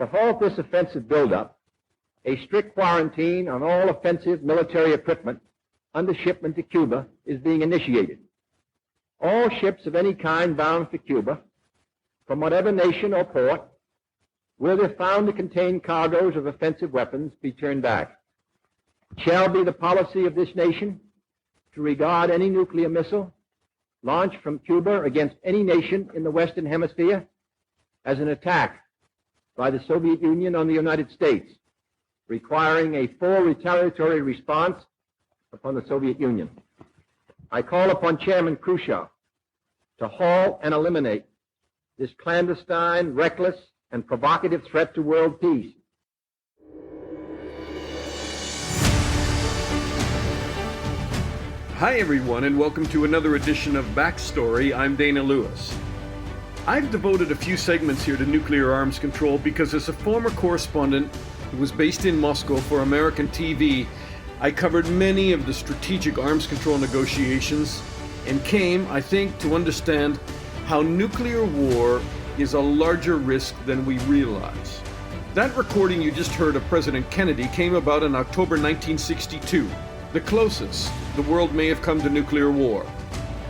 To halt this offensive buildup, a strict quarantine on all offensive military equipment under shipment to Cuba is being initiated. All ships of any kind bound for Cuba, from whatever nation or port, will, if found to contain cargoes of offensive weapons, be turned back. It shall be the policy of this nation to regard any nuclear missile launched from Cuba against any nation in the Western Hemisphere as an attack by the Soviet Union on the United States, requiring a full retaliatory response upon the Soviet Union. I call upon Chairman Khrushchev to halt and eliminate this clandestine, reckless, and provocative threat to world peace. Hi everyone, and welcome to another edition of Backstory. I'm Dana Lewis. I've devoted a few segments here to nuclear arms control because as a former correspondent who was based in Moscow for American TV, I covered many of the strategic arms control negotiations and came, I think, to understand how nuclear war is a larger risk than we realize. That recording you just heard of President Kennedy came about in October 1962, the closest the world may have come to nuclear war.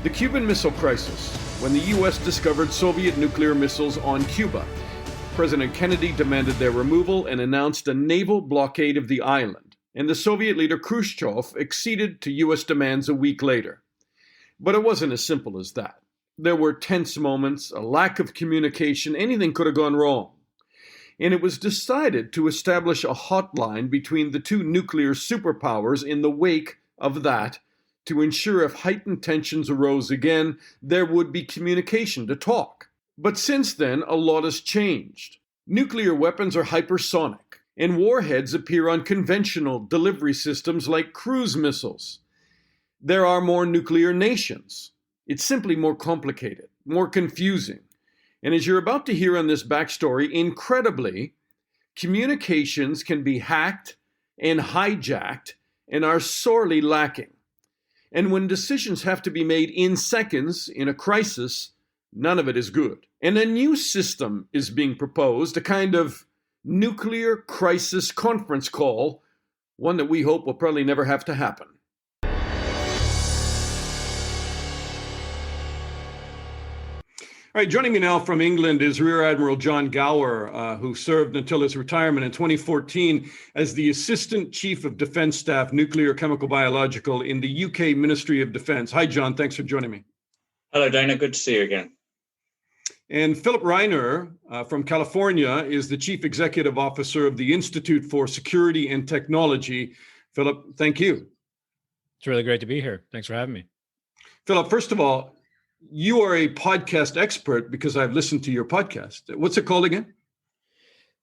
The Cuban Missile Crisis, when the U.S. discovered Soviet nuclear missiles on Cuba. President Kennedy demanded their removal and announced a naval blockade of the island, and the Soviet leader Khrushchev acceded to U.S. demands a week later. But it wasn't as simple as that. There were tense moments, a lack of communication, anything could have gone wrong. And it was decided to establish a hotline between the two nuclear superpowers in the wake of that to ensure if heightened tensions arose again, there would be communication to talk. But since then, a lot has changed. Nuclear weapons are hypersonic, and warheads appear on conventional delivery systems like cruise missiles. There are more nuclear nations. It's simply more complicated, more confusing. And as you're about to hear on this backstory, incredibly, communications can be hacked and hijacked and are sorely lacking. And when decisions have to be made in seconds in a crisis, none of it is good. And a new system is being proposed, a kind of nuclear crisis conference call, one that we hope will probably never have to happen. All right, joining me now from England is Rear Admiral John Gower, who served until his retirement in 2014 as the Assistant Chief of Defense Staff, Nuclear, Chemical, Biological in the UK Ministry of Defense. Hi, John. Thanks for joining me. Hello, Dana. Good to see you again. And Philip Reiner from California is the Chief Executive Officer of the Institute for Security and Technology. Philip, thank you. It's really great to be here. Thanks for having me. Philip, first of all, you are a podcast expert because I've listened to your podcast. What's it called again?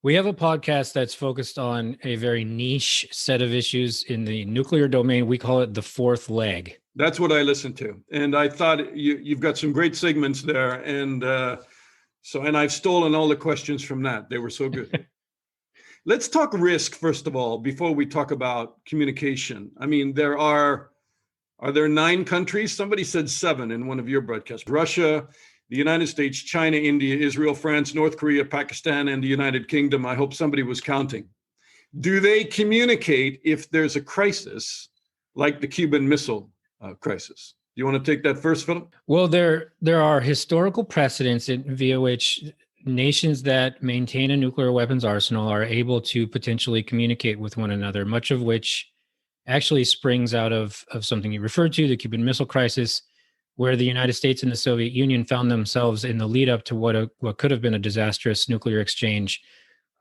We have a podcast that's focused on a very niche set of issues in the nuclear domain. We call it the fourth leg. That's what I listened to. And I thought you've got some great segments there. And I've stolen all the questions from that. They were so good. Let's talk risk, first of all, before we talk about communication. I mean, are there 9 countries? Somebody said 7 in one of your broadcasts. Russia, the United States, China, India, Israel, France, North Korea, Pakistan, and the United Kingdom. I hope somebody was counting. Do they communicate if there's a crisis like the Cuban Missile Crisis? Do you want to take that first, Philip? Well, there are historical precedents via which nations that maintain a nuclear weapons arsenal are able to potentially communicate with one another, much of which actually springs out of something you referred to, the Cuban Missile Crisis, where the United States and the Soviet Union found themselves in the lead up to what could have been a disastrous nuclear exchange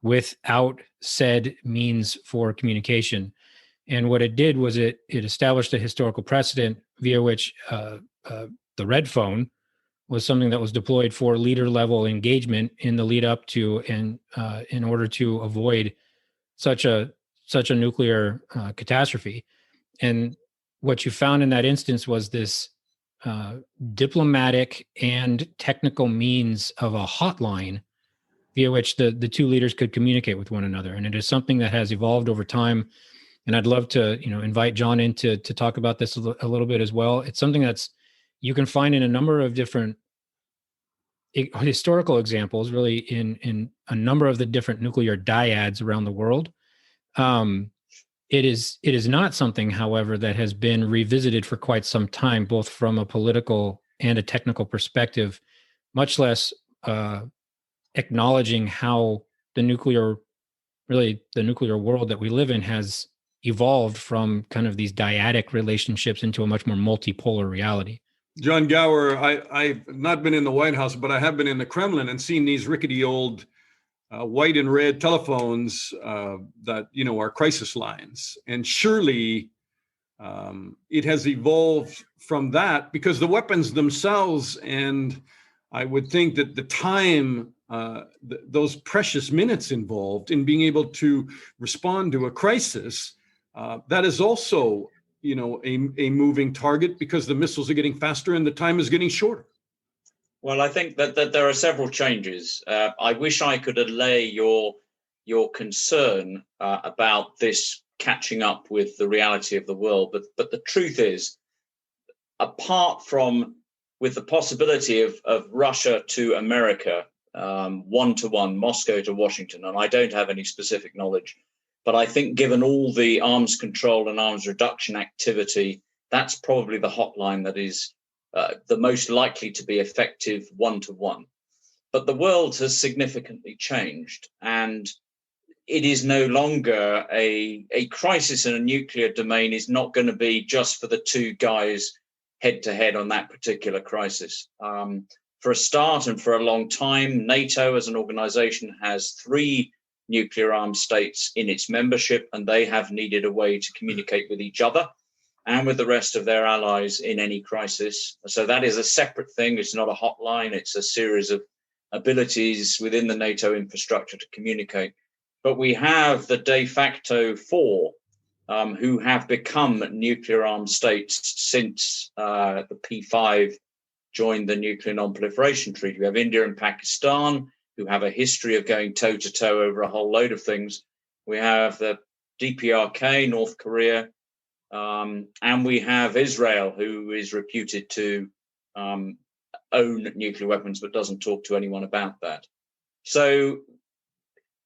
without said means for communication. And what it did was it established a historical precedent via which the red phone was something that was deployed for leader level engagement in the lead up to and in order to avoid such a nuclear catastrophe. And what you found in that instance was this diplomatic and technical means of a hotline via which the two leaders could communicate with one another. And it is something that has evolved over time. And I'd love to, invite John in to talk about this a little bit as well. It's something that's you can find in a number of different historical examples, really in a number of the different nuclear dyads around the world. It is not something, however, that has been revisited for quite some time, both from a political and a technical perspective, much less acknowledging how the nuclear world that we live in has evolved from kind of these dyadic relationships into a much more multipolar reality. John Gower, I've not been in the White House, but I have been in the Kremlin and seen these rickety old white and red telephones that, are crisis lines. And surely it has evolved from that, because the weapons themselves, and I would think that the time, those precious minutes involved in being able to respond to a crisis, that is also, a moving target, because the missiles are getting faster and the time is getting shorter. Well, I think that there are several changes. I wish I could allay your concern about this catching up with the reality of the world, but the truth is, apart from with the possibility of Russia to America, one-to-one, Moscow to Washington, and I don't have any specific knowledge, but I think given all the arms control and arms reduction activity, that's probably the hotline that is the most likely to be effective one-to-one. But the world has significantly changed, and it is no longer a crisis in a nuclear domain is not going to be just for the two guys head-to-head on that particular crisis. For a start, and for a long time, NATO as an organization has 3 nuclear-armed states in its membership, and they have needed a way to communicate with each other and with the rest of their allies in any crisis. So that is a separate thing. It's not a hotline. It's a series of abilities within the NATO infrastructure to communicate. But we have the de facto 4 who have become nuclear-armed states since the P5 joined the Nuclear Non-Proliferation Treaty. We have India and Pakistan, who have a history of going toe-to-toe over a whole load of things. We have the DPRK, North Korea, and we have Israel, who is reputed to own nuclear weapons but doesn't talk to anyone about that. So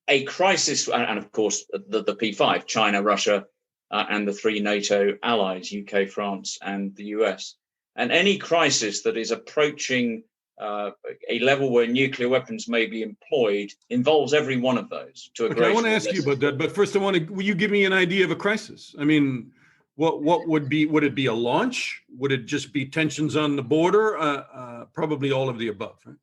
a crisis, and of course the P5, China, Russia, and the 3 NATO allies, UK, France, and the US. And any crisis that is approaching a level where nuclear weapons may be employed involves every one of those to a great extent. I want to ask you about that, but first will you give me an idea of a crisis? I mean, what would it be a launch? Would it just be tensions on the border? Probably all of the above, right?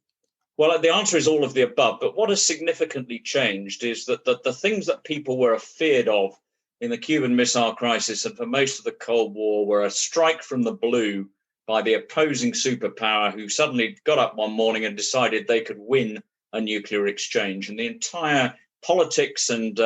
Well, the answer is all of the above. But what has significantly changed is that the things that people were afeared of in the Cuban Missile Crisis and for most of the Cold War were a strike from the blue by the opposing superpower who suddenly got up one morning and decided they could win a nuclear exchange. And the entire politics and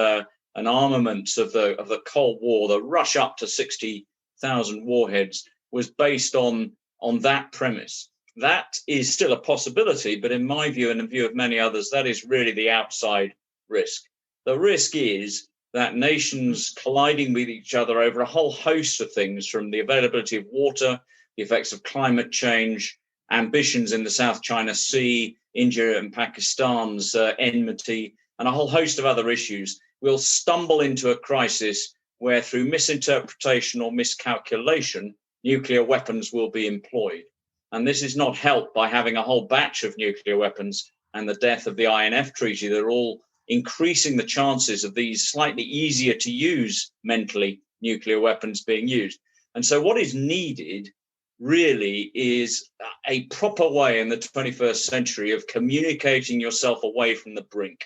armaments of the Cold War, the rush up to 60,000 warheads, was based on that premise. That is still a possibility, but in my view and in view of many others, that is really the outside risk. The risk is that nations colliding with each other over a whole host of things, from the availability of water, the effects of climate change, ambitions in the South China Sea, India and Pakistan's enmity, and a whole host of other issues, will stumble into a crisis where, through misinterpretation or miscalculation, nuclear weapons will be employed. And this is not helped by having a whole batch of nuclear weapons and the death of the INF Treaty. They're all increasing the chances of these slightly easier to use mentally nuclear weapons being used. And so what is needed really is a proper way in the 21st century of communicating yourself away from the brink.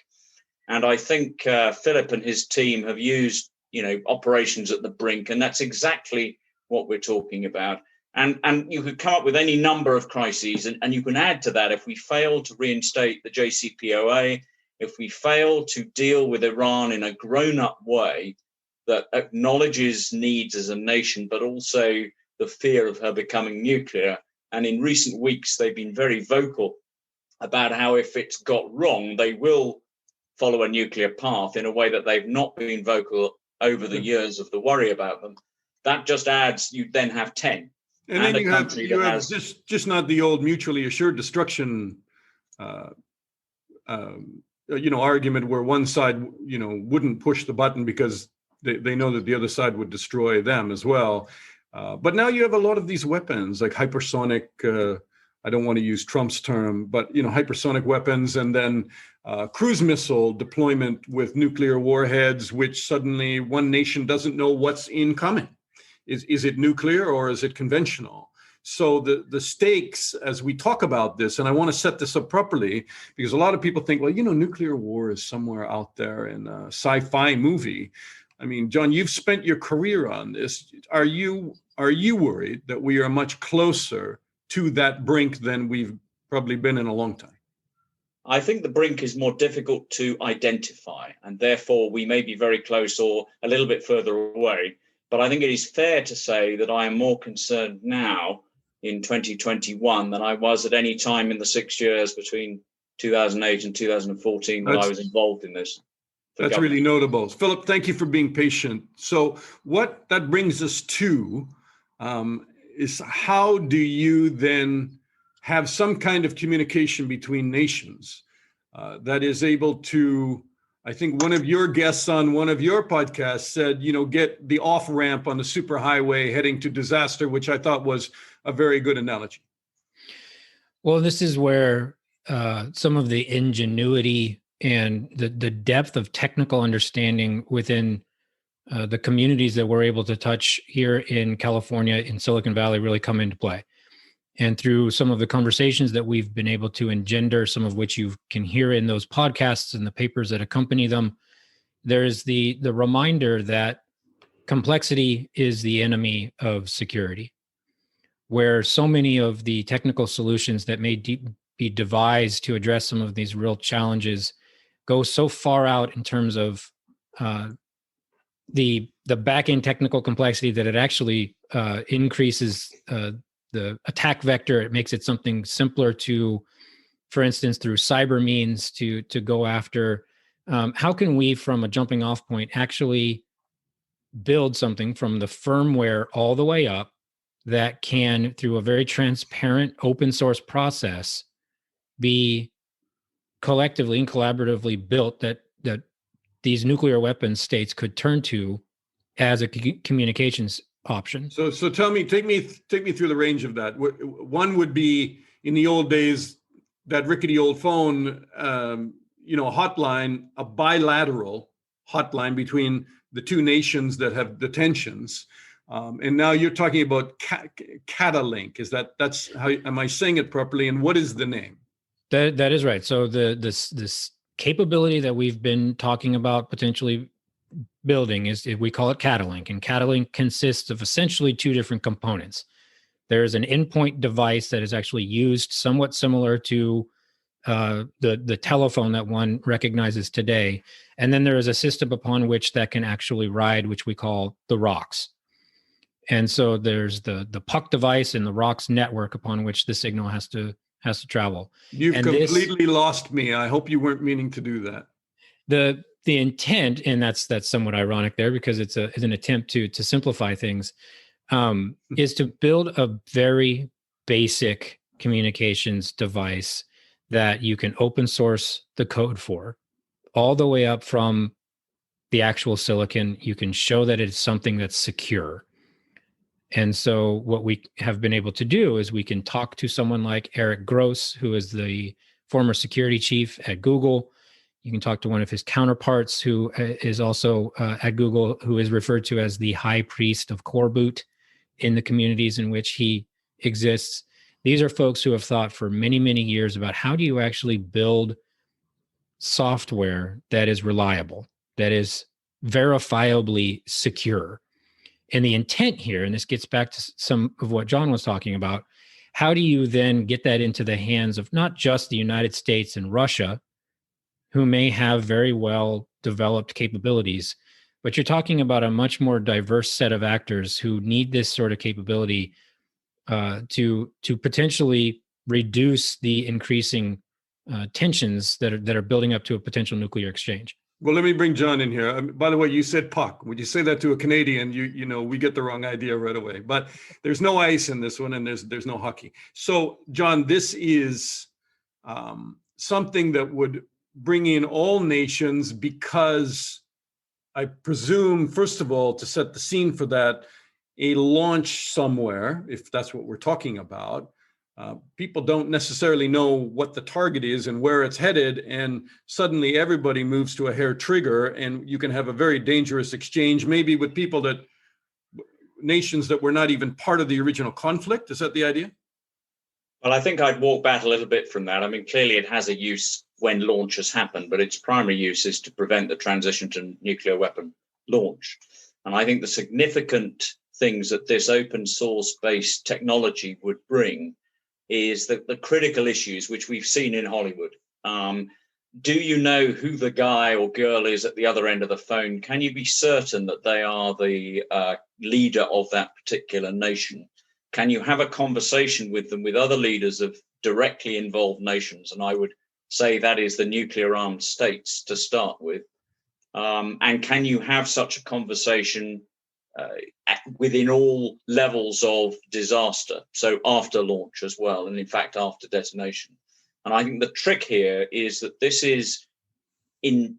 And I think Philip and his team have used, operations at the brink, and that's exactly what we're talking about. And you could come up with any number of crises, and you can add to that if we fail to reinstate the JCPOA, if we fail to deal with Iran in a grown-up way that acknowledges needs as a nation, but also the fear of her becoming nuclear. And in recent weeks, they've been very vocal about how if it's got wrong, they will follow a nuclear path in a way that they've not been vocal over the years of the worry about them. That just adds, you then have 10. And then you have just not the old mutually assured destruction argument where one side, wouldn't push the button because they know that the other side would destroy them as well. But now you have a lot of these weapons like hypersonic, I don't want to use Trump's term, but hypersonic weapons, and then cruise missile deployment with nuclear warheads, which suddenly one nation doesn't know what's incoming. Is it nuclear or is it conventional? So the stakes as we talk about this, and I want to set this up properly, because a lot of people think, well, nuclear war is somewhere out there in a sci-fi movie. I mean, John, you've spent your career on this. Are you worried that we are much closer to that brink than we've probably been in a long time? I think the brink is more difficult to identify, and therefore we may be very close or a little bit further away. But I think it is fair to say that I am more concerned now in 2021 than I was at any time in the 6 years between 2008 and 2014 that I was involved in this. That's really notable. Philip, thank you for being patient. So what that brings us to is, how do you then have some kind of communication between nations that is able to, I think one of your guests on one of your podcasts said, get the off ramp on the superhighway heading to disaster, which I thought was a very good analogy. Well, this is where some of the ingenuity and the depth of technical understanding within the communities that we're able to touch here in California, in Silicon Valley, really come into play. And through some of the conversations that we've been able to engender, some of which you can hear in those podcasts and the papers that accompany them, there's the reminder that complexity is the enemy of security, where so many of the technical solutions that may be devised to address some of these real challenges go so far out in terms of the back-end technical complexity that it actually increases the attack vector. It makes it something simpler to, for instance, through cyber means to go after. How can we, from a jumping off point, actually build something from the firmware all the way up that can, through a very transparent open source process, be collectively and collaboratively built that these nuclear weapons states could turn to as a communications option? So take me through the range of that. One would be, in the old days, that rickety old phone, hotline, a bilateral hotline between the two nations that have the tensions. And now you're talking about Catalink. That's how, am I saying it properly? And what is the name? That is right. So this capability that we've been talking about potentially building we call it Catalink, and Catalink consists of essentially two different components. There's an endpoint device that is actually used somewhat similar to the telephone that one recognizes today, and then there is a system upon which that can actually ride, which we call the ROCs. And so there's the puck device and the ROCs network upon which the signal has to travel. You've completely lost me. I hope you weren't meaning to do that. The intent, and that's somewhat ironic there, because it's an attempt to simplify things, is to build a very basic communications device that you can open source the code for, all the way up from the actual silicon. You can show that it's something that's secure. And so what we have been able to do is we can talk to someone like Eric Gross, who is the former security chief at Google. You can talk to one of his counterparts who is also at Google, who is referred to as the high priest of core boot in the communities in which he exists. These are folks who have thought for many, many years about how do you actually build software that is reliable, that is verifiably secure. And the intent here, and this gets back to some of what John was talking about, how do you then get that into the hands of not just the United States and Russia, who may have very well developed capabilities, but you're talking about a much more diverse set of actors who need this sort of capability to potentially reduce the increasing tensions that are building up to a potential nuclear exchange. Well, let me bring John in here. By the way, you said puck. Would you say that to a Canadian? We get the wrong idea right away. But there's no ice in this one, and there's no hockey. So, John, this is something that would bring in all nations, because I presume, first of all, to set the scene for that, a launch somewhere, if that's what we're talking about, people don't necessarily know what the target is and where it's headed, and suddenly everybody moves to a hair trigger, and you can have a very dangerous exchange, maybe with nations that were not even part of the original conflict. Is that the idea? Well, I think I'd walk back a little bit from that. I mean, clearly it has a use when launch has happened, but its primary use is to prevent the transition to nuclear weapon launch. And I think the significant things that this open source based technology would bring is the critical issues which we've seen in Hollywood. Do you know who the guy or girl is at the other end of the phone? Can you be certain that they are the leader of that particular nation? Can you have a conversation with them, with other leaders of directly involved nations? And I would say that is the nuclear armed states to start with. And can you have such a conversation within all levels of disaster? So after launch as well, and in fact, after detonation. And I think the trick here is that this is, in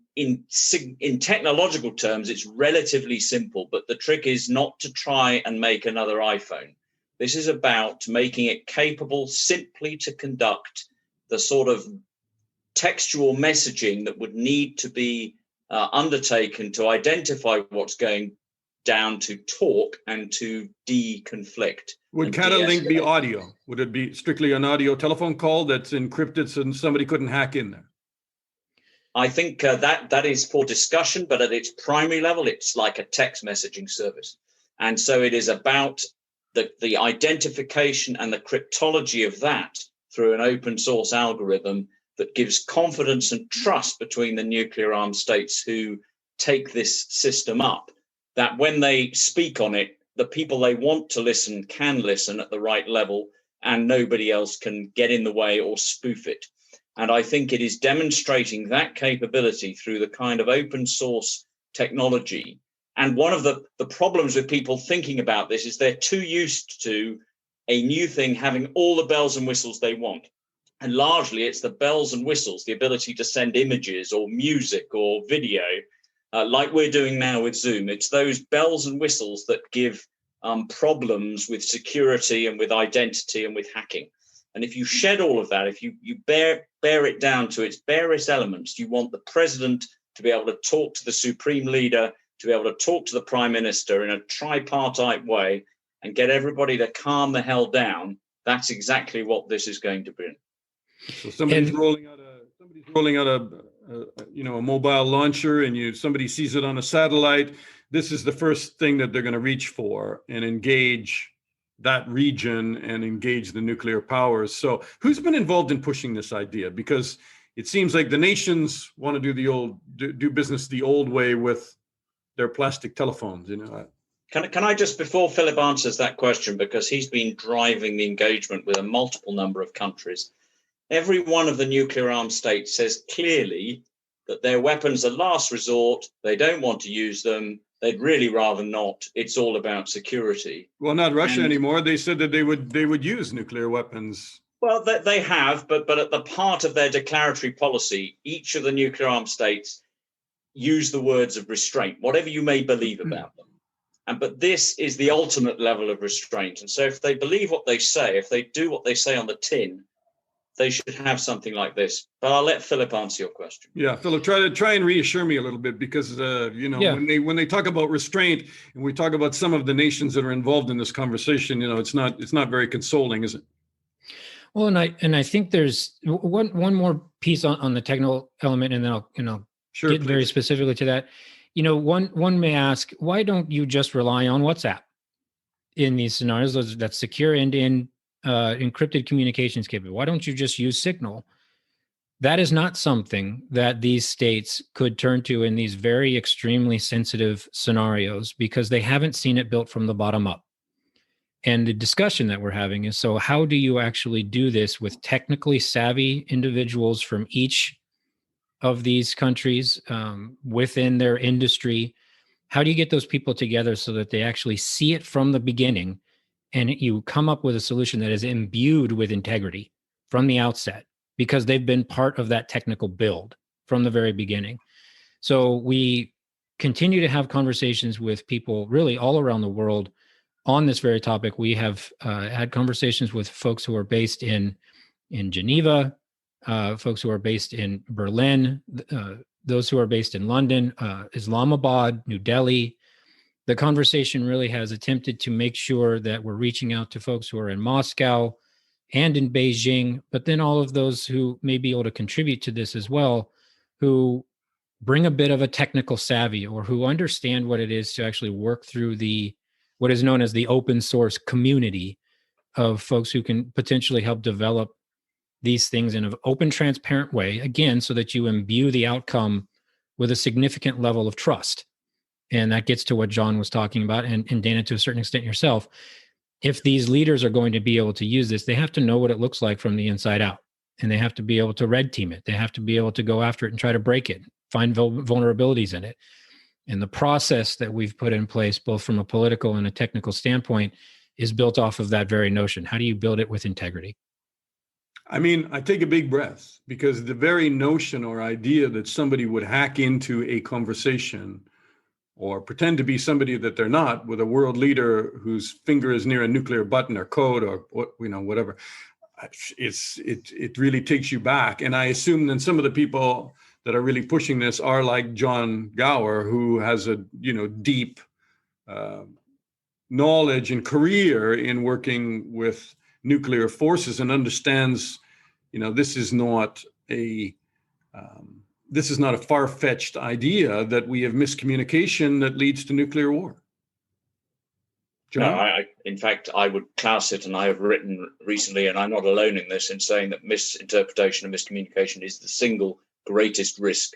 technological terms, it's relatively simple, but the trick is not to try and make another iPhone. This is about making it capable simply to conduct the sort of textual messaging that would need to be undertaken to identify what's going down, to talk and to deconflict. Would Catalink be audio? Would it be strictly an audio telephone call that's encrypted so somebody couldn't hack in there? I think that is for discussion, but at its primary level, it's like a text messaging service. And so it is about the identification and the cryptology of that through an open source algorithm that gives confidence and trust between the nuclear armed states who take this system up, that when they speak on it, the people they want to listen can listen at the right level, and nobody else can get in the way or spoof it. And I think it is demonstrating that capability through the kind of open source technology. And one of the problems with people thinking about this is they're too used to a new thing having all the bells and whistles they want. And largely it's the bells and whistles, the ability to send images or music or video, like we're doing now with Zoom. It's those bells and whistles that give problems with security and with identity and with hacking. And if you shed all of that, if you bear it down to its barest elements, you want the president to be able to talk to the supreme leader, to be able to talk to the prime minister in a tripartite way and get everybody to calm the hell down. That's exactly what this is going to bring. So somebody's rolling out a mobile launcher, and somebody sees it on a satellite. This is the first thing that they're going to reach for and engage that region and engage the nuclear powers. So who's been involved in pushing this idea? Because it seems like the nations want to do business the old way with their plastic telephones, Can I just, before Philip answers that question, because he's been driving the engagement with a multiple number of countries, every one of the nuclear armed states says clearly that their weapons are last resort. They don't want to use them. They'd really rather not. It's all about security. Well, not Russia anymore. They said that they would use nuclear weapons. Well, they have, but at the part of their declaratory policy, each of the nuclear armed states use the words of restraint, whatever you may believe about them. But this is the ultimate level of restraint. And so if they believe what they say, if they do what they say on the tin, they should have something like this. But I'll let Philip answer your question. Yeah, Philip, try and reassure me a little bit, because when they talk about restraint and we talk about some of the nations that are involved in this conversation, it's not very consoling, is it? Well, and I think there's one more piece on the technical element, and then I'll sure, get very specifically to that. One may ask, why don't you just rely on WhatsApp in these scenarios that's secure and in encrypted communications capable? Why don't you just use Signal? That is not something that these states could turn to in these very extremely sensitive scenarios, because they haven't seen it built from the bottom up. And the discussion that we're having is, so how do you actually do this with technically savvy individuals from each of these countries within their industry? How do you get those people together so that they actually see it from the beginning, and you come up with a solution that is imbued with integrity from the outset? because they've been part of that technical build from the very beginning. So we continue to have conversations with people really all around the world on this very topic. We have had conversations with folks who are based in Geneva, folks who are based in Berlin, those who are based in London, Islamabad, New Delhi. The conversation really has attempted to make sure that we're reaching out to folks who are in Moscow and in Beijing, but then all of those who may be able to contribute to this as well, who bring a bit of a technical savvy or who understand what it is to actually work through what is known as the open source community of folks who can potentially help develop these things in an open, transparent way, again, so that you imbue the outcome with a significant level of trust. And that gets to what John was talking about, and Dana, to a certain extent yourself. If these leaders are going to be able to use this, they have to know what it looks like from the inside out. And they have to be able to red team it. They have to be able to go after it and try to break it, find vulnerabilities in it. And the process that we've put in place, both from a political and a technical standpoint, is built off of that very notion. How do you build it with integrity? I mean, I take a big breath, because the very notion or idea that somebody would hack into a conversation or pretend to be somebody that they're not with a world leader whose finger is near a nuclear button or code or whatever, it really takes you back. And I assume that some of the people that are really pushing this are like John Gower, who has a deep knowledge and career in working with nuclear forces and understands, this is not a far-fetched idea that we have miscommunication that leads to nuclear war. John? No, in fact, I would class it, and I have written recently, and I'm not alone in this, in saying that misinterpretation and miscommunication is the single greatest risk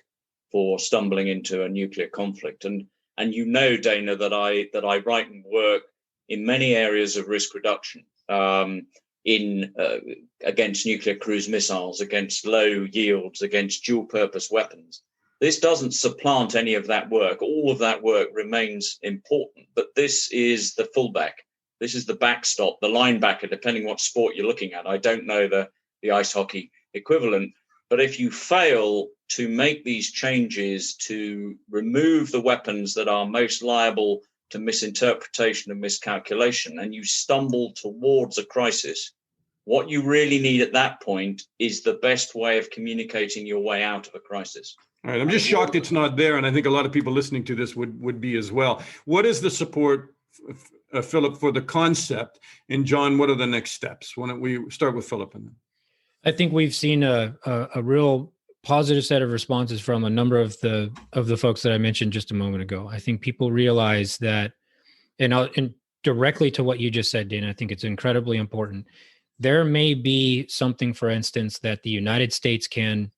for stumbling into a nuclear conflict. And Dana, that I write and work in many areas of risk reduction, against nuclear cruise missiles, against low yields, against dual purpose weapons. This doesn't supplant any of that work. All of that work remains important, but this is the fullback. This is the backstop, the linebacker, depending what sport you're looking at. I don't know the ice hockey equivalent, but if you fail to make these changes to remove the weapons that are most liable to misinterpretation and miscalculation, and you stumble towards a crisis, what you really need at that point is the best way of communicating your way out of a crisis. All right, I'm just shocked it's not there, and I think a lot of people listening to this would be as well. What is the support, Philip, for the concept? And John, what are the next steps? Why don't we start with Philip? I think we've seen a real positive set of responses from a number of the folks that I mentioned just a moment ago. I think people realize that, and directly to what you just said, Dana, I think it's incredibly important. There may be something, for instance, that the United States can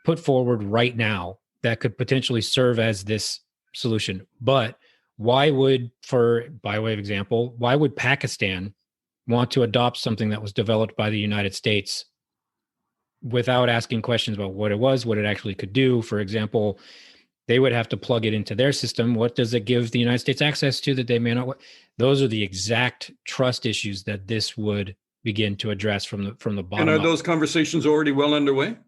put forward right now that could potentially serve as this solution. But why would, by way of example, why would Pakistan want to adopt something that was developed by the United States without asking questions about what it was, what it actually could do? For example, they would have to plug it into their system. What does it give the United States access to that they may not? Those are the exact trust issues that this would begin to address from the bottom up. And are those conversations already well underway?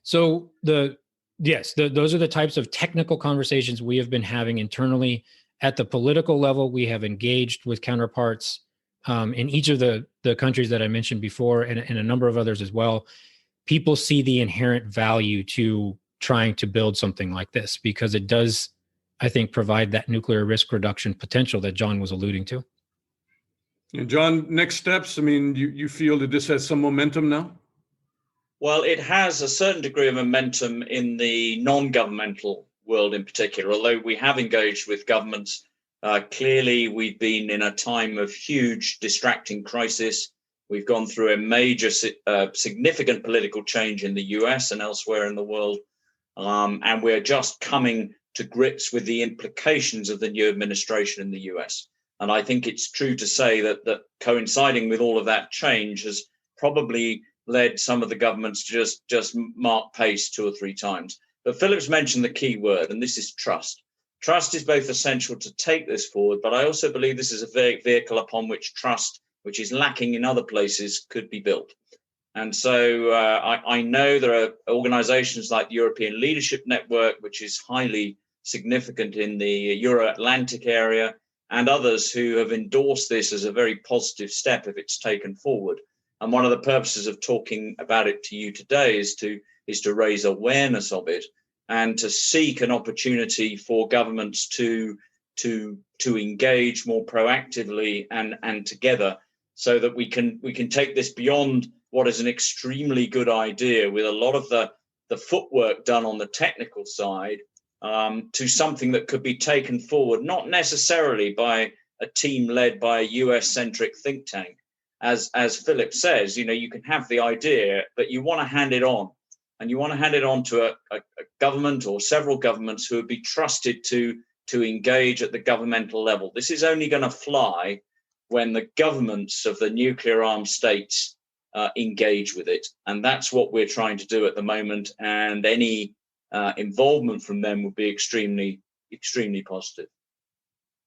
So those are the types of technical conversations we have been having internally. At the political level, we have engaged with counterparts in each of the countries that I mentioned before, and a number of others as well. People see the inherent value to trying to build something like this because it does, I think, provide that nuclear risk reduction potential that John was alluding to. And John, next steps, I mean, you feel that this has some momentum now? Well, it has a certain degree of momentum in the non-governmental world in particular, although we have engaged with governments. Clearly, we've been in a time of huge distracting crisis. We've gone through a major, significant political change in the US and elsewhere in the world. And we're just coming to grips with the implications of the new administration in the US. And I think it's true to say that coinciding with all of that change has probably led some of the governments to just mark pace 2 or 3 times. But Philip's mentioned the key word, and this is trust. Trust is both essential to take this forward, but I also believe this is a vehicle upon which trust, which is lacking in other places, could be built. And so I know there are organizations like the European Leadership Network, which is highly significant in the Euro-Atlantic area, and others who have endorsed this as a very positive step if it's taken forward. And one of the purposes of talking about it to you today is to raise awareness of it and to seek an opportunity for governments to engage more proactively and together, so that we can take this beyond what is an extremely good idea with a lot of the footwork done on the technical side, to something that could be taken forward, not necessarily by a team led by a US-centric think tank. As Philip says, you can have the idea, but you want to hand it on. And you want to hand it on to a government or several governments who would be trusted to engage at the governmental level. This is only going to fly when the governments of the nuclear armed states engage with it. And that's what we're trying to do at the moment. And any involvement from them would be extremely, extremely positive.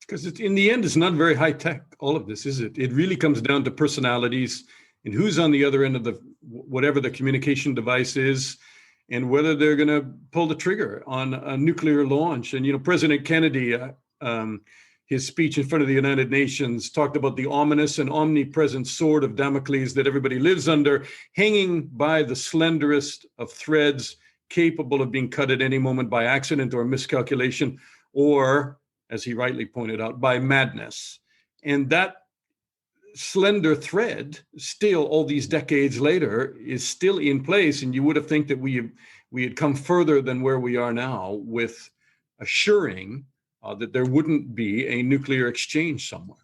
Because in the end, it's not very high tech, all of this, is it? It really comes down to personalities and who's on the other end of whatever the communication device is, and whether they're going to pull the trigger on a nuclear launch. And, President Kennedy, his speech in front of the United Nations talked about the ominous and omnipresent sword of Damocles that everybody lives under, hanging by the slenderest of threads, capable of being cut at any moment by accident or miscalculation, or, as he rightly pointed out, by madness. And that slender thread, still all these decades later, is still in place. And you would have think that we had come further than where we are now with assuring that there wouldn't be a nuclear exchange somewhere.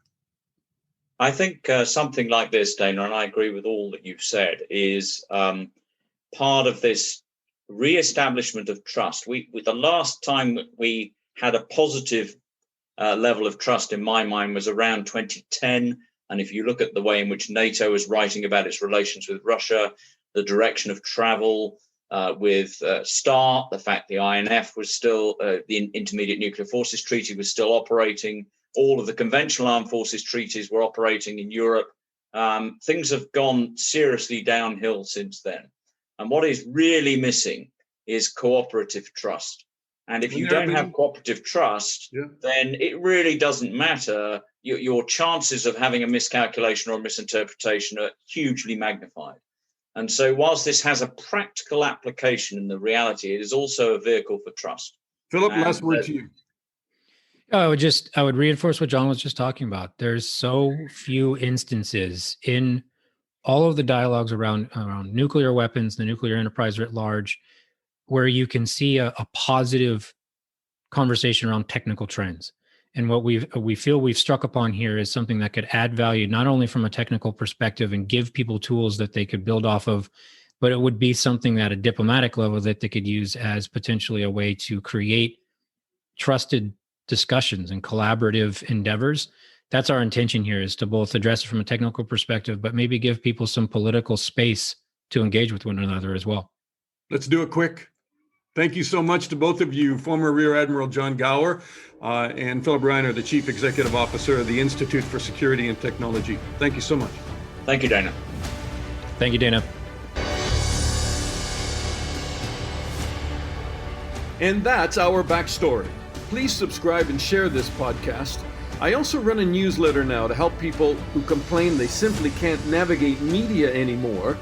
I think something like this, Dana, and I agree with all that you've said, is part of this re-establishment of trust. The last time that we had a positive level of trust, in my mind, was around 2010. And if you look at the way in which NATO was writing about its relations with Russia, the direction of travel with START, the fact the INF was still, the Intermediate Nuclear Forces Treaty was still operating, all of the conventional armed forces treaties were operating in Europe. Things have gone seriously downhill since then. And what is really missing is cooperative trust. And if you don't have cooperative trust, then it really doesn't matter. Your chances of having a miscalculation or a misinterpretation are hugely magnified. And so whilst this has a practical application in the reality, it is also a vehicle for trust. Philip, last word to you. I would reinforce what John was just talking about. There's so few instances in all of the dialogues around nuclear weapons, the nuclear enterprise writ large, where you can see a positive conversation around technical trends. And what we feel we've struck upon here is something that could add value, not only from a technical perspective and give people tools that they could build off of, but it would be something at a diplomatic level that they could use as potentially a way to create trusted discussions and collaborative endeavors. That's our intention here, is to both address it from a technical perspective, but maybe give people some political space to engage with one another as well. Let's do it quick. Thank you so much to both of you, former Rear Admiral John Gower and Philip Reiner, the Chief Executive Officer of the Institute for Security and Technology. Thank you so much. Thank you, Dana. Thank you, Dana. And that's our backstory. Please subscribe and share this podcast. I also run a newsletter now to help people who complain they simply can't navigate media anymore,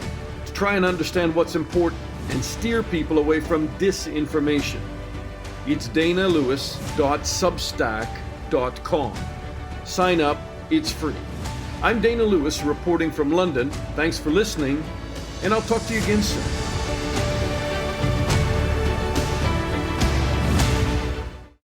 to try and understand what's important and steer people away from disinformation. It's danalewis.substack.com. Sign up, it's free. I'm Dana Lewis reporting from London. Thanks for listening, and I'll talk to you again soon.